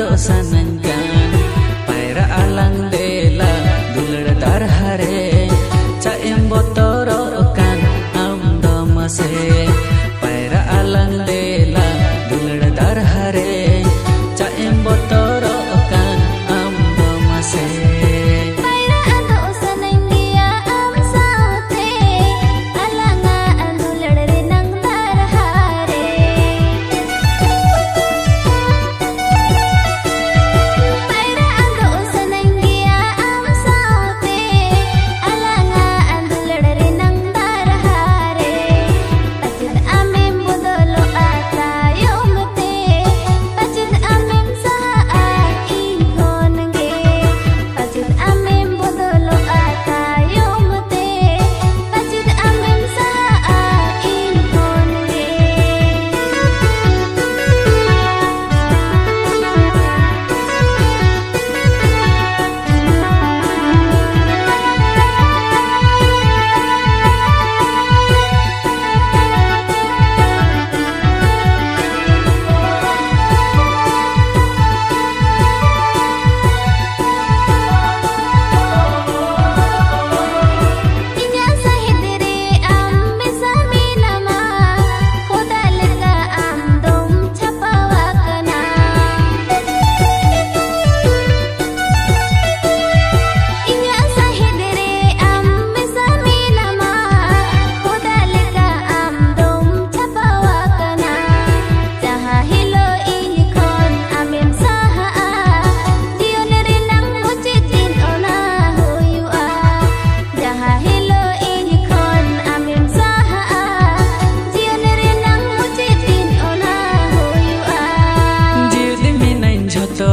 ado sanangkan paira alang dela dulur darhare caem botorokan amdo mase paira alang dela dulur darhare caem botorokan amdo mase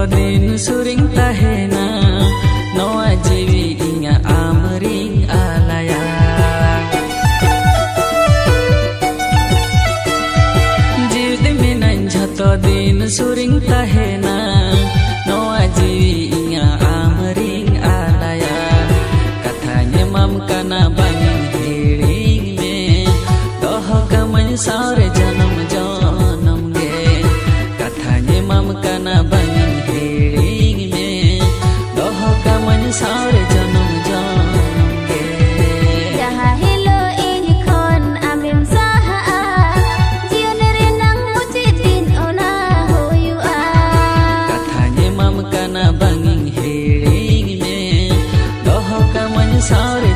din suring tahena noa jiwi inga amring alaya jiwi minan jato din suring tahena noa jiwi inga amring alaya katanya mam kana bangin hiring me doho kamay sare janam janam ge katanya mam kana bangin सारे जन्म जाऊंगे जहाँ हिलो इन खोन आमिम साहा जीवन रेनang मुझे दिन ओना होयुआ कथाnya mam kana banging hiring me doho kaman सारे